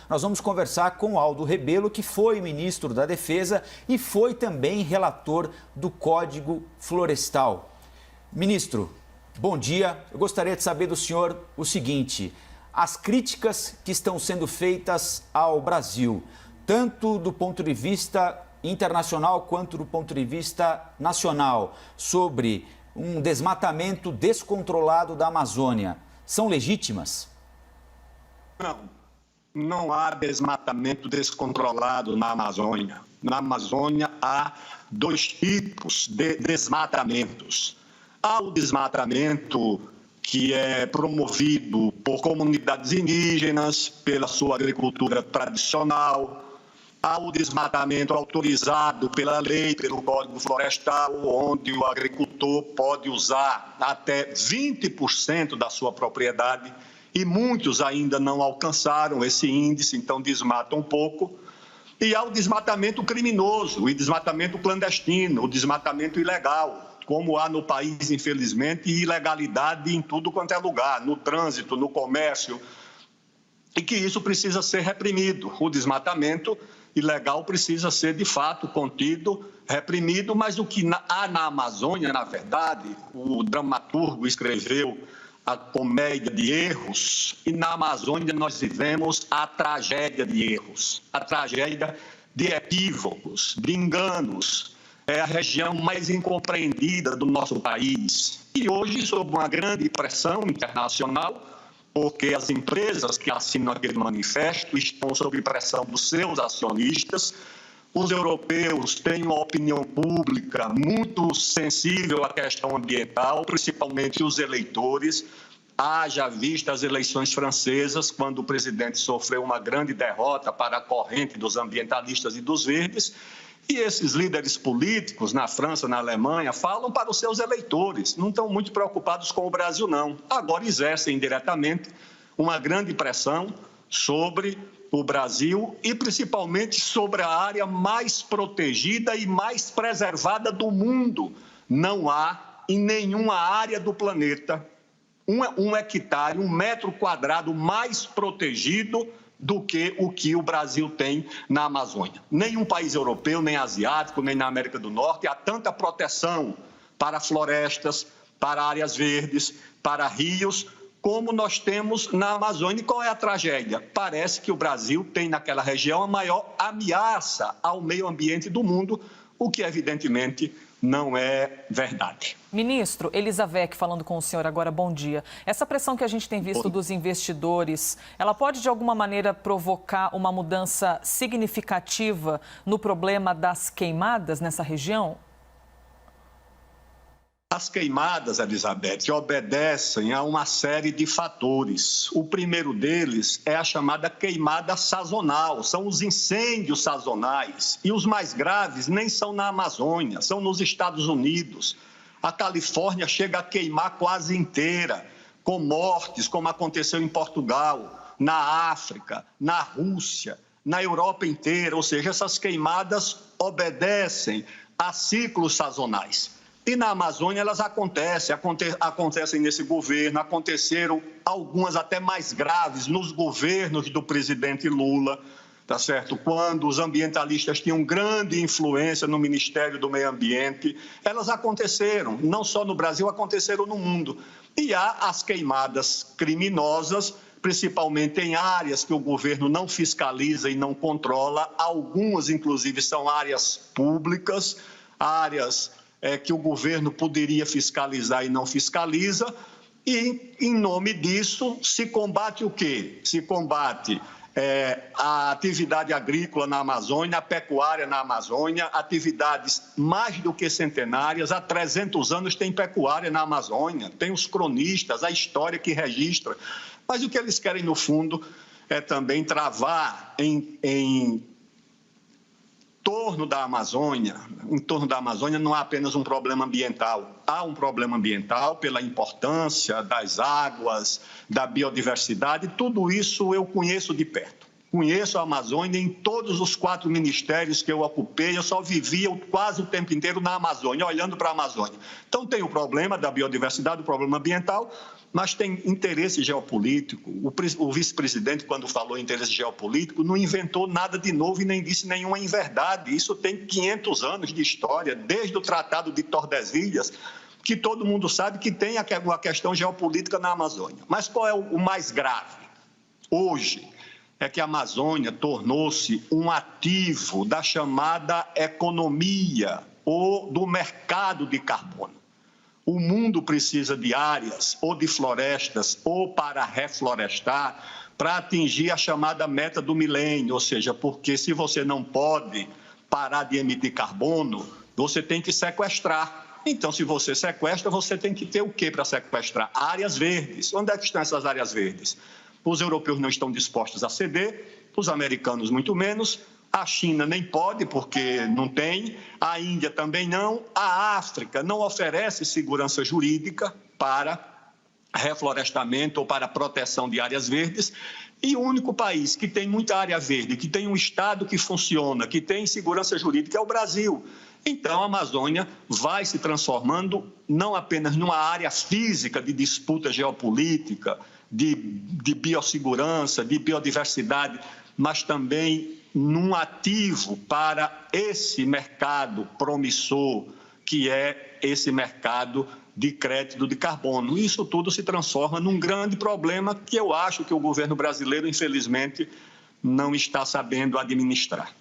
nós vamos conversar com Aldo Rebelo, que foi ministro da Defesa e foi também relator do Código Florestal. Ministro, bom dia. Eu gostaria de saber do senhor o seguinte: as críticas que estão sendo feitas ao Brasil, tanto do ponto de vista internacional quanto do ponto de vista nacional, sobre um desmatamento descontrolado da Amazônia, são legítimas? Não há desmatamento descontrolado na Amazônia. Na Amazônia há dois tipos de desmatamentos. Há o desmatamento que é promovido por comunidades indígenas, pela sua agricultura tradicional. Há o desmatamento autorizado pela lei, pelo Código Florestal, onde o agricultor pode usar até 20% da sua propriedade, e muitos ainda não alcançaram esse índice, então desmatam um pouco. E há o desmatamento criminoso, o desmatamento clandestino, o desmatamento ilegal, como há no país, infelizmente, ilegalidade em tudo quanto é lugar, no trânsito, no comércio, e que isso precisa ser reprimido. O desmatamento ilegal precisa ser, de fato, contido, reprimido, mas o que há na Amazônia, na verdade, o dramaturgo escreveu a comédia de erros, e na Amazônia nós vivemos a tragédia de erros, a tragédia de equívocos, de enganos. É a região mais incompreendida do nosso país. E hoje, sob uma grande pressão internacional, porque as empresas que assinam aquele manifesto estão sob pressão dos seus acionistas. Os europeus têm uma opinião pública muito sensível à questão ambiental, principalmente os eleitores. Haja vista as eleições francesas, quando o presidente sofreu uma grande derrota para a corrente dos ambientalistas e dos verdes. E esses líderes políticos, na França, na Alemanha, falam para os seus eleitores, não estão muito preocupados com o Brasil, não. Agora exercem indiretamente uma grande pressão sobre o Brasil e principalmente sobre a área mais protegida e mais preservada do mundo. Não há em nenhuma área do planeta um hectare, 1 metro quadrado mais protegido do que o Brasil tem na Amazônia. Nenhum país europeu, nem asiático, nem na América do Norte há tanta proteção para florestas, para áreas verdes, para rios, como nós temos na Amazônia. E qual é a tragédia? Parece que o Brasil tem naquela região a maior ameaça ao meio ambiente do mundo, o que evidentemente não é verdade. Ministro, Elizavec falando com o senhor agora, bom dia. Essa pressão que a gente tem visto dos investidores, ela pode de alguma maneira provocar uma mudança significativa no problema das queimadas nessa região? As queimadas, Elizabeth, obedecem a uma série de fatores. O primeiro deles é a chamada queimada sazonal, são os incêndios sazonais. E os mais graves nem são na Amazônia, são nos Estados Unidos. A Califórnia chega a queimar quase inteira, com mortes, como aconteceu em Portugal, na África, na Rússia, na Europa inteira. Ou seja, essas queimadas obedecem a ciclos sazonais. E na Amazônia elas acontecem nesse governo, aconteceram algumas até mais graves nos governos do presidente Lula, tá certo? Quando os ambientalistas tinham grande influência no Ministério do Meio Ambiente, elas aconteceram, não só no Brasil, aconteceram no mundo. E há as queimadas criminosas, principalmente em áreas que o governo não fiscaliza e não controla, algumas inclusive são áreas públicas, áreas que o governo poderia fiscalizar e não fiscaliza, e, em nome disso, se combate o quê? Se combate a atividade agrícola na Amazônia, a pecuária na Amazônia, atividades mais do que centenárias. Há 300 anos tem pecuária na Amazônia, tem os cronistas, a história que registra. Mas o que eles querem, no fundo, é também travar em torno da Amazônia. Em torno da Amazônia não há apenas um problema ambiental. Há um problema ambiental pela importância das águas, da biodiversidade. Tudo isso eu conheço de perto. Conheço a Amazônia em todos os 4 ministérios que eu ocupei. Eu só vivia quase o tempo inteiro na Amazônia, olhando para a Amazônia. Então tem o problema da biodiversidade, o problema ambiental, mas tem interesse geopolítico. O vice-presidente, quando falou em interesse geopolítico, não inventou nada de novo e nem disse nenhuma inverdade. Isso tem 500 anos de história, desde o Tratado de Tordesilhas, que todo mundo sabe que tem uma questão geopolítica na Amazônia. Mas qual é o mais grave? Hoje é que a Amazônia tornou-se um ativo da chamada economia ou do mercado de carbono. O mundo precisa de áreas ou de florestas ou para reflorestar para atingir a chamada meta do milênio, ou seja, porque se você não pode parar de emitir carbono, você tem que sequestrar. Então, se você sequestra, você tem que ter o quê para sequestrar? Áreas verdes. Onde é que estão essas áreas verdes? Os europeus não estão dispostos a ceder, os americanos muito menos, a China nem pode porque não tem, a Índia também não, a África não oferece segurança jurídica para reflorestamento ou para proteção de áreas verdes, e o único país que tem muita área verde, que tem um Estado que funciona, que tem segurança jurídica é o Brasil. Então, a Amazônia vai se transformando não apenas numa área física de disputa geopolítica, de biossegurança, de biodiversidade, mas também num ativo para esse mercado promissor, que é esse mercado de crédito de carbono. Isso tudo se transforma num grande problema que eu acho que o governo brasileiro, infelizmente, não está sabendo administrar.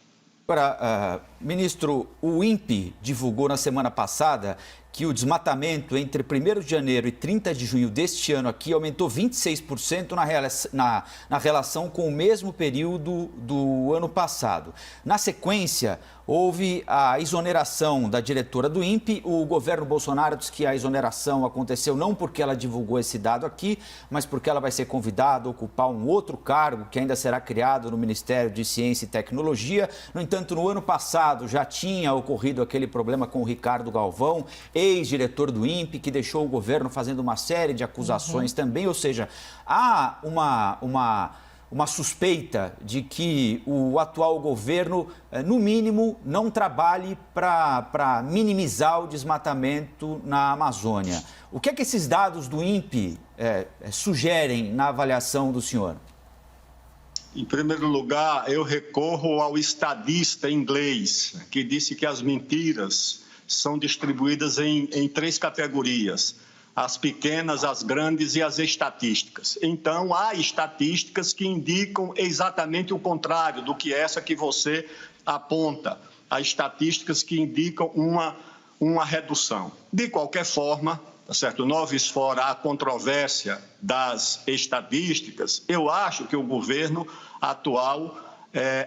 Agora, ministro, o INPE divulgou na semana passada que o desmatamento entre 1º de janeiro e 30 de junho deste ano aqui aumentou 26% na relação com o mesmo período do ano passado. Na sequência, houve a exoneração da diretora do INPE. O governo Bolsonaro diz que a exoneração aconteceu não porque ela divulgou esse dado aqui, mas porque ela vai ser convidada a ocupar um outro cargo que ainda será criado no Ministério de Ciência e Tecnologia. No entanto, no ano passado já tinha ocorrido aquele problema com o Ricardo Galvão, ex-diretor do INPE, que deixou o governo fazendo uma série de acusações também. Ou seja, há uma suspeita de que o atual governo, no mínimo, não trabalhe para minimizar o desmatamento na Amazônia. O que é que esses dados do INPE sugerem na avaliação do senhor? Em primeiro lugar, eu recorro ao estadista inglês, que disse que as mentiras são distribuídas em 3 categorias: as pequenas, as grandes e as estatísticas. Então, há estatísticas que indicam exatamente o contrário do que essa que você aponta. Há estatísticas que indicam uma redução. De qualquer forma, tá certo? Noves fora a controvérsia das estatísticas, eu acho que o governo atual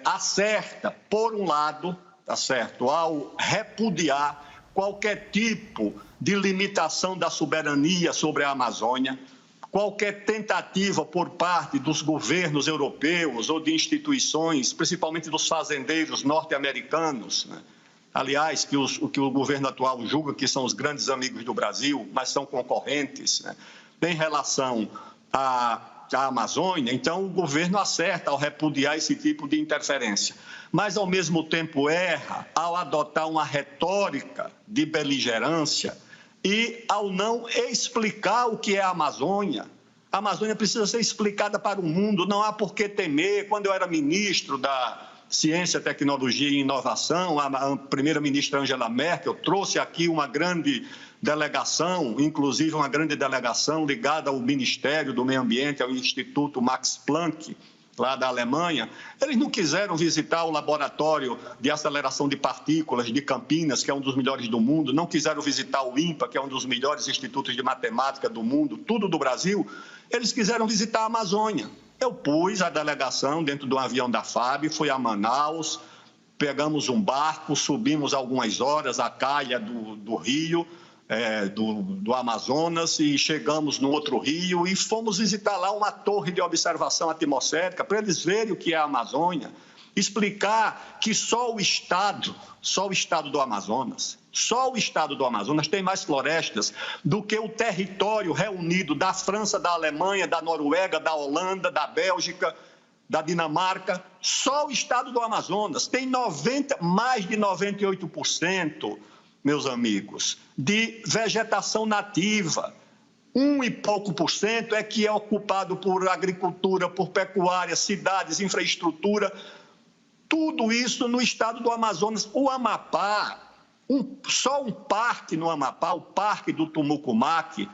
acerta, por um lado, tá certo? Ao repudiar qualquer tipo de limitação da soberania sobre a Amazônia, qualquer tentativa por parte dos governos europeus ou de instituições, principalmente dos fazendeiros norte-americanos, né? Aliás, o que o governo atual julga que são os grandes amigos do Brasil, mas são concorrentes, né? Em relação à Amazônia, então o governo acerta ao repudiar esse tipo de interferência, mas ao mesmo tempo erra ao adotar uma retórica de beligerância e ao não explicar o que é a Amazônia. A Amazônia precisa ser explicada para o mundo, não há por que temer. Quando eu era ministro da Ciência, Tecnologia e Inovação, a primeira-ministra Angela Merkel trouxe aqui uma grande delegação, inclusive uma grande delegação ligada ao Ministério do Meio Ambiente, ao Instituto Max Planck, lá da Alemanha. Eles não quiseram visitar o laboratório de aceleração de partículas de Campinas, que é um dos melhores do mundo, não quiseram visitar o INPA, que é um dos melhores institutos de matemática do mundo, tudo do Brasil. Eles quiseram visitar a Amazônia. Eu pus a delegação dentro de um avião da FAB, fui a Manaus, pegamos um barco, subimos algumas horas a calha do rio, do Amazonas, e chegamos no outro rio e fomos visitar lá uma torre de observação atmosférica para eles verem o que é a Amazônia, explicar que só o estado do Amazonas, tem mais florestas do que o território reunido da França, da Alemanha, da Noruega, da Holanda, da Bélgica, da Dinamarca. Só o estado do Amazonas tem mais de 98%, meus amigos, de vegetação nativa. 1 e pouco por cento é que é ocupado por agricultura, por pecuária, cidades, infraestrutura. Tudo isso no estado do Amazonas. O Amapá, só um parque no Amapá, o Parque do Tumucumaque,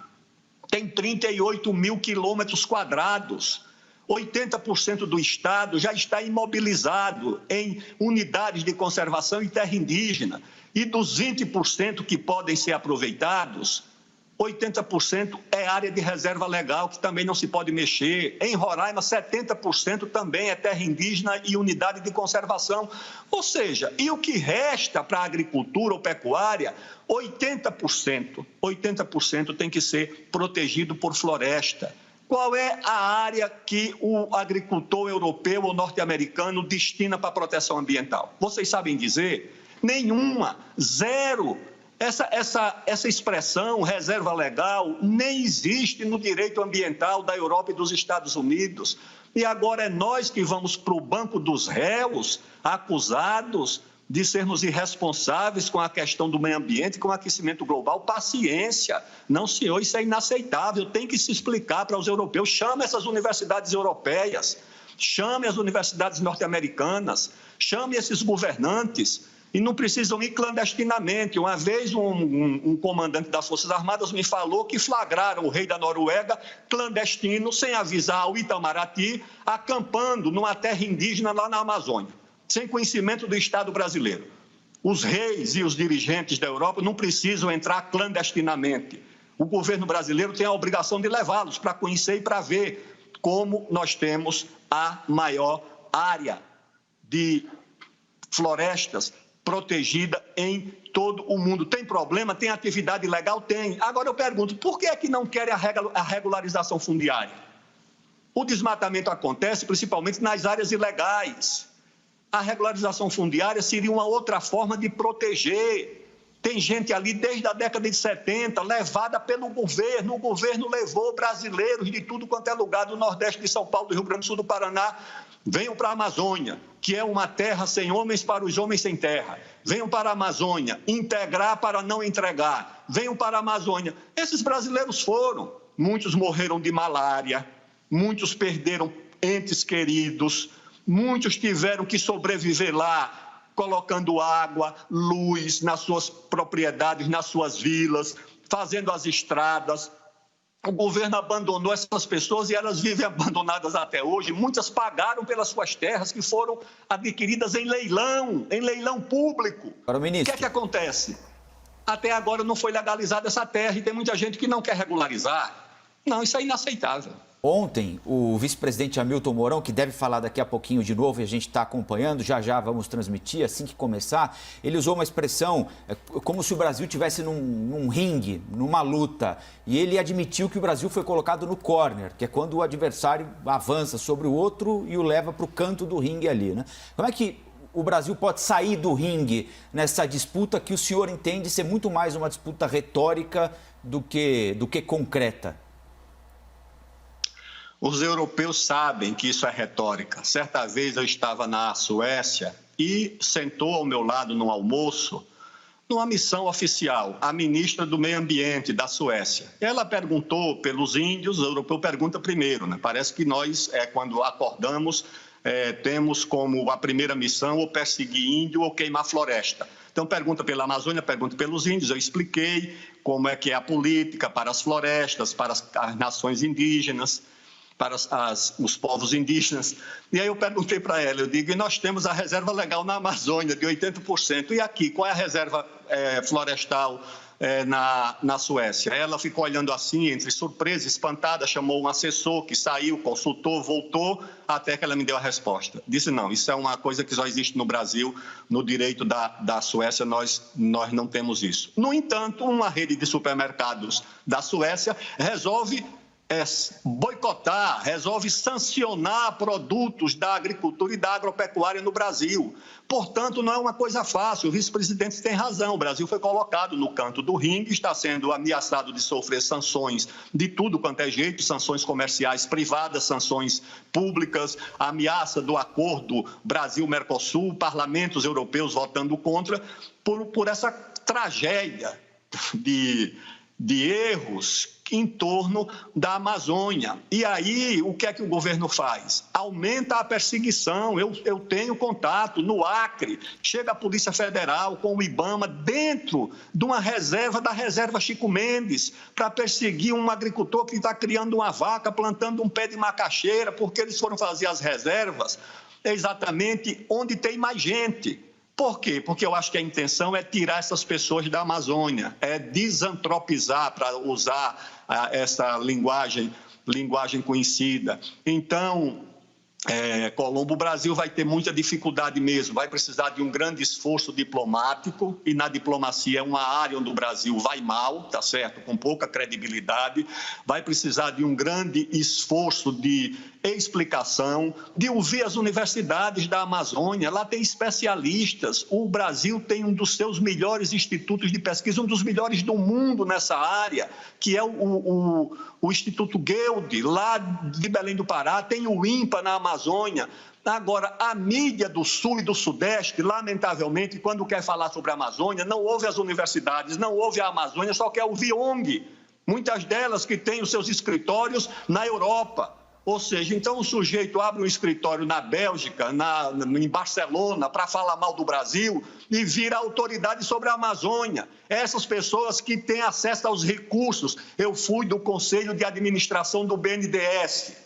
tem 38 mil quilômetros quadrados. 80% do estado já está imobilizado em unidades de conservação e terra indígena. E dos 20% que podem ser aproveitados, 80% é área de reserva legal, que também não se pode mexer. Em Roraima, 70% também é terra indígena e unidade de conservação. Ou seja, e o que resta para a agricultura ou pecuária, 80% tem que ser protegido por floresta. Qual é a área que o agricultor europeu ou norte-americano destina para a proteção ambiental? Vocês sabem dizer? Nenhuma, zero. Essa expressão, reserva legal, nem existe no direito ambiental da Europa e dos Estados Unidos. E agora é nós que vamos para o banco dos réus, acusados de sermos irresponsáveis com a questão do meio ambiente, com o aquecimento global. Paciência. Não, senhor, isso é inaceitável. Tem que se explicar para os europeus. Chame essas universidades europeias, chame as universidades norte-americanas, chame esses governantes. E não precisam ir clandestinamente. Uma vez um comandante das Forças Armadas me falou que flagraram o rei da Noruega clandestino, sem avisar ao Itamaraty, acampando numa terra indígena lá na Amazônia, sem conhecimento do Estado brasileiro. Os reis e os dirigentes da Europa não precisam entrar clandestinamente. O governo brasileiro tem a obrigação de levá-los para conhecer e para ver como nós temos a maior área de florestas protegida em todo o mundo. Tem problema? Tem atividade ilegal? Tem. Agora eu pergunto, por que é que não querem a regularização fundiária? O desmatamento acontece principalmente nas áreas ilegais. A regularização fundiária seria uma outra forma de proteger. Tem gente ali desde a década de 70, levada pelo governo. O governo levou brasileiros de tudo quanto é lugar, do Nordeste de São Paulo, do Rio Grande do Sul, do Paraná. Venham para a Amazônia, que é uma terra sem homens para os homens sem terra. Venham para a Amazônia, integrar para não entregar. Venham para a Amazônia. Esses brasileiros foram. Muitos morreram de malária, muitos perderam entes queridos, muitos tiveram que sobreviver lá, colocando água, luz nas suas propriedades, nas suas vilas, fazendo as estradas. O governo abandonou essas pessoas e elas vivem abandonadas até hoje. Muitas pagaram pelas suas terras que foram adquiridas em leilão público. Para o ministro. O que é que acontece? Até agora não foi legalizada essa terra e tem muita gente que não quer regularizar. Não, isso é inaceitável. Ontem, o vice-presidente Hamilton Mourão, que deve falar daqui a pouquinho de novo e a gente está acompanhando, já vamos transmitir assim que começar, ele usou uma expressão como se o Brasil estivesse num ringue, numa luta, e ele admitiu que o Brasil foi colocado no corner, que é quando o adversário avança sobre o outro e o leva para o canto do ringue ali, né? Como é que o Brasil pode sair do ringue nessa disputa que o senhor entende ser muito mais uma disputa retórica do que concreta? Os europeus sabem que isso é retórica. Certa vez eu estava na Suécia e sentou ao meu lado no almoço, numa missão oficial, a ministra do Meio Ambiente da Suécia. Ela perguntou pelos índios, o europeu pergunta primeiro, né? Parece que nós, quando acordamos, temos como a primeira missão ou perseguir índio ou queimar floresta. Então, pergunta pela Amazônia, pergunta pelos índios. Eu expliquei como é que é a política para as florestas, para as nações indígenas, para os povos indígenas. E aí eu perguntei para ela, eu digo, e nós temos a reserva legal na Amazônia de 80%. E aqui, qual é a reserva florestal na Suécia? Ela ficou olhando assim, entre surpresa, espantada, chamou um assessor que saiu, consultou, voltou, até que ela me deu a resposta. Disse, não, isso é uma coisa que só existe no Brasil, no direito da Suécia, nós não temos isso. No entanto, uma rede de supermercados da Suécia resolve boicotar, resolve sancionar produtos da agricultura e da agropecuária no Brasil. Portanto, não é uma coisa fácil. O vice-presidente tem razão. O Brasil foi colocado no canto do ringue, está sendo ameaçado de sofrer sanções de tudo quanto é jeito, sanções comerciais privadas, sanções públicas, a ameaça do acordo Brasil-Mercosul, parlamentos europeus votando contra, por essa tragédia de de erros em torno da Amazônia. E aí, o que é que o governo faz? Aumenta a perseguição. Eu tenho contato no Acre, chega a Polícia Federal com o IBAMA dentro de uma reserva, da reserva Chico Mendes, para perseguir um agricultor que está criando uma vaca, plantando um pé de macaxeira, porque eles foram fazer as reservas exatamente onde tem mais gente. Por quê? Porque eu acho que a intenção é tirar essas pessoas da Amazônia, é desantropizar, para usar essa linguagem conhecida. Então, Colombo, o Brasil vai ter muita dificuldade mesmo, vai precisar de um grande esforço diplomático, e na diplomacia é uma área onde o Brasil vai mal, tá certo? Com pouca credibilidade, vai precisar de um grande esforço de explicação, de ouvir as universidades da Amazônia, lá tem especialistas, o Brasil tem um dos seus melhores institutos de pesquisa, um dos melhores do mundo nessa área, que é o Instituto Gueldi, lá de Belém do Pará, tem o INPA na Amazônia. Agora, a mídia do Sul e do Sudeste, lamentavelmente, quando quer falar sobre a Amazônia, não ouve as universidades, não ouve a Amazônia, só quer ouvir ONG, muitas delas que têm os seus escritórios na Europa. Ou seja, então o sujeito abre um escritório na Bélgica, em Barcelona, para falar mal do Brasil e vira autoridade sobre a Amazônia. Essas pessoas que têm acesso aos recursos. Eu fui do Conselho de Administração do BNDES,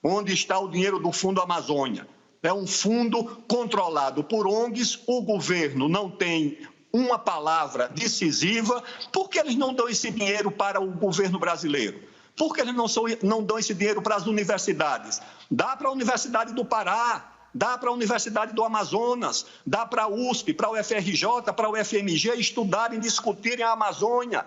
onde está o dinheiro do Fundo Amazônia. É um fundo controlado por ONGs, o governo não tem uma palavra decisiva, porque eles não dão esse dinheiro para o governo brasileiro. Por que eles não dão esse dinheiro para as universidades? Dá para a Universidade do Pará, dá para a Universidade do Amazonas, dá para a USP, para o FRJ, para o FMG estudarem, discutirem a Amazônia.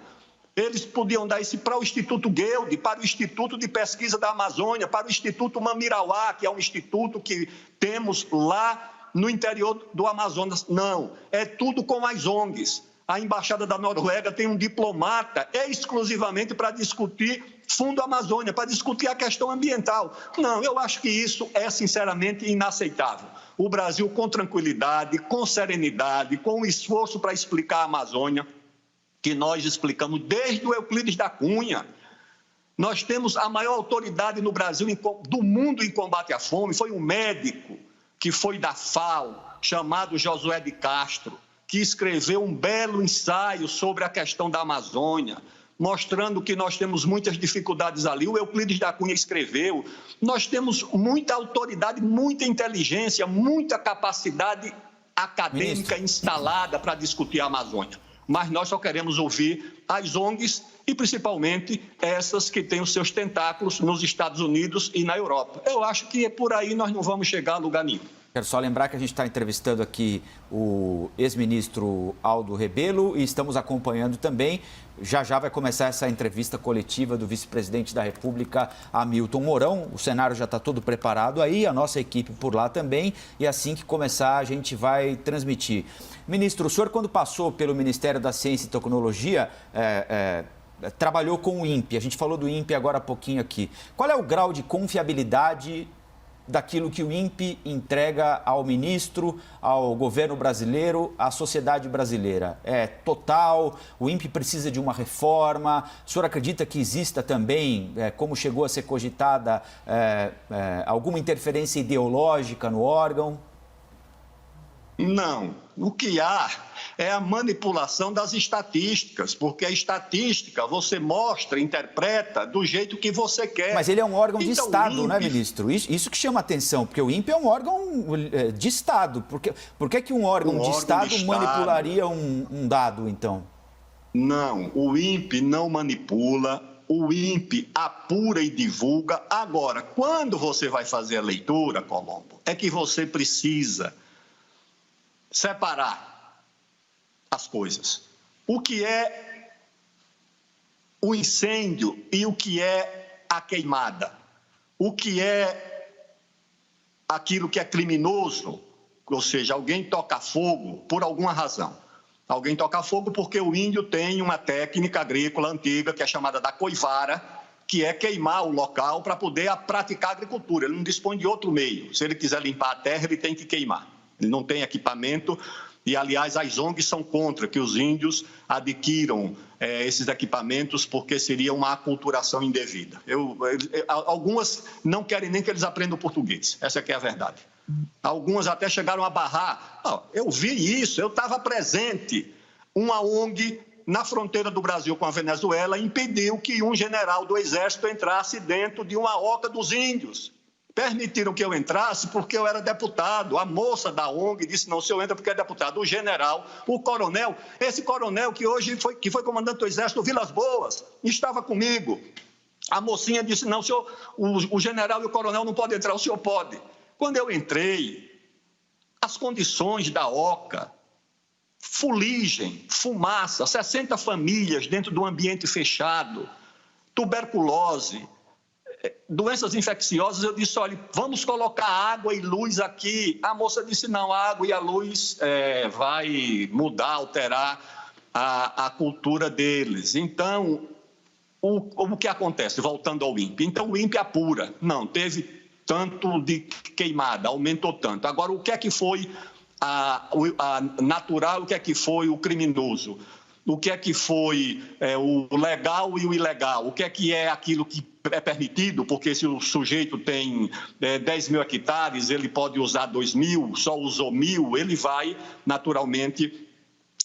Eles podiam dar isso para o Instituto Gueldi, para o Instituto de Pesquisa da Amazônia, para o Instituto Mamirauá, que é um instituto que temos lá no interior do Amazonas. Não, é tudo com as ONGs. A Embaixada da Noruega tem um diplomata exclusivamente para discutir Fundo Amazônia, para discutir a questão ambiental. Não, eu acho que isso é, sinceramente, inaceitável. O Brasil, com tranquilidade, com serenidade, com esforço para explicar a Amazônia, que nós explicamos desde o Euclides da Cunha. Nós temos a maior autoridade no Brasil, do mundo, em combate à fome. Foi um médico que foi da FAO, chamado Josué de Castro, que escreveu um belo ensaio sobre a questão da Amazônia, mostrando que nós temos muitas dificuldades ali. O Euclides da Cunha escreveu. Nós temos muita autoridade, muita inteligência, muita capacidade acadêmica instalada para discutir a Amazônia. Mas nós só queremos ouvir as ONGs e, principalmente, essas que têm os seus tentáculos nos Estados Unidos e na Europa. Eu acho que por aí nós não vamos chegar a lugar nenhum. Quero só lembrar que a gente está entrevistando aqui o ex-ministro Aldo Rebelo e estamos acompanhando também, já vai começar essa entrevista coletiva do vice-presidente da República, Hamilton Mourão. O cenário já está todo preparado aí, a nossa equipe por lá também, e assim que começar a gente vai transmitir. Ministro, o senhor quando passou pelo Ministério da Ciência e Tecnologia, trabalhou com o INPE, a gente falou do INPE agora há pouquinho aqui. Qual é o grau de confiabilidade daquilo que o INPE entrega ao ministro, ao governo brasileiro, à sociedade brasileira? É total? O INPE precisa de uma reforma? O senhor acredita que exista também, como chegou a ser cogitada, alguma interferência ideológica no órgão? Não. O que há é a manipulação das estatísticas, porque a estatística você mostra, interpreta do jeito que você quer. Mas ele é um órgão de Estado, né, ministro? Isso que chama atenção, porque o INPE é um órgão de Estado. Por que um órgão de Estado manipularia um dado, então? Não, o INPE não manipula, o INPE apura e divulga. Agora, quando você vai fazer a leitura, Colombo, é que você precisa separar as coisas. O que é o incêndio e o que é a queimada? O que é aquilo que é criminoso? Ou seja, alguém toca fogo por alguma razão. Alguém toca fogo porque o índio tem uma técnica agrícola antiga que é chamada da coivara, que é queimar o local para poder praticar agricultura. Ele não dispõe de outro meio. Se ele quiser limpar a terra, ele tem que queimar. Ele não tem equipamento e, aliás, as ONGs são contra que os índios adquiram esses equipamentos porque seria uma aculturação indevida. Algumas não querem nem que eles aprendam português, essa que é a verdade. Algumas até chegaram a barrar. Eu vi isso, eu estava presente. Uma ONG na fronteira do Brasil com a Venezuela impediu que um general do Exército entrasse dentro de uma oca dos índios. Permitiram que eu entrasse porque eu era deputado. A moça da ONG disse, não, o senhor entra porque é deputado. O general, o coronel, esse coronel que hoje foi comandante do Exército, Vilas Boas, estava comigo. A mocinha disse, não, senhor, o general e o coronel não podem entrar, o senhor pode. Quando eu entrei, as condições da oca, fuligem, fumaça, 60 famílias dentro de um ambiente fechado, tuberculose, doenças infecciosas, eu disse, olha, vamos colocar água e luz aqui. A moça disse, não, a água e a luz vai mudar, alterar a cultura deles. Então, o que acontece? Voltando ao INPE. Então, o INPE apura. Não, teve tanto de queimada, aumentou tanto. Agora, o que é que foi a natural, o que é que foi o criminoso? O que é que foi o legal e o ilegal? O que é aquilo que é permitido? Porque se o sujeito tem 10 mil hectares, ele pode usar 2 mil, só usou 1.000, ele vai, naturalmente,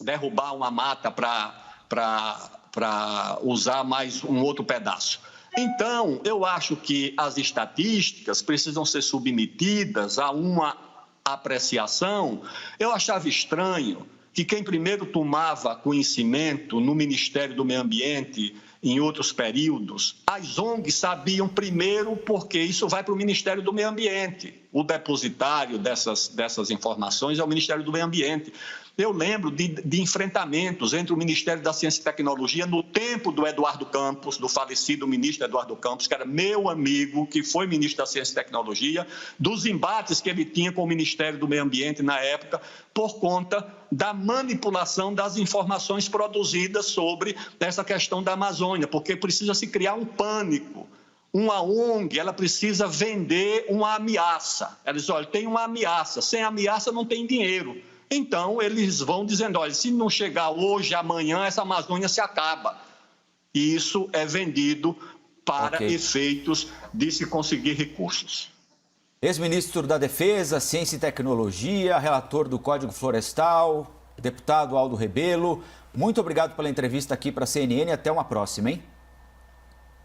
derrubar uma mata para usar mais um outro pedaço. Então, eu acho que as estatísticas precisam ser submetidas a uma apreciação. Eu achava estranho que quem primeiro tomava conhecimento no Ministério do Meio Ambiente, em outros períodos, as ONGs sabiam primeiro porque isso vai para o Ministério do Meio Ambiente. O depositário dessas informações é o Ministério do Meio Ambiente. Eu lembro de enfrentamentos entre o Ministério da Ciência e Tecnologia no tempo do Eduardo Campos, do falecido ministro Eduardo Campos, que era meu amigo, que foi ministro da Ciência e Tecnologia, dos embates que ele tinha com o Ministério do Meio Ambiente na época, por conta da manipulação das informações produzidas sobre essa questão da Amazônia, porque precisa se criar um pânico. Uma ONG, ela precisa vender uma ameaça. Ela diz, olha, tem uma ameaça, sem ameaça não tem dinheiro. Então, eles vão dizendo, olha, se não chegar hoje, amanhã, essa Amazônia se acaba. E isso é vendido para efeitos de se conseguir recursos. Ex-ministro da Defesa, Ciência e Tecnologia, relator do Código Florestal, deputado Aldo Rebelo, muito obrigado pela entrevista aqui para a CNN e até uma próxima, hein?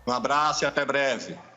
Um abraço e até breve.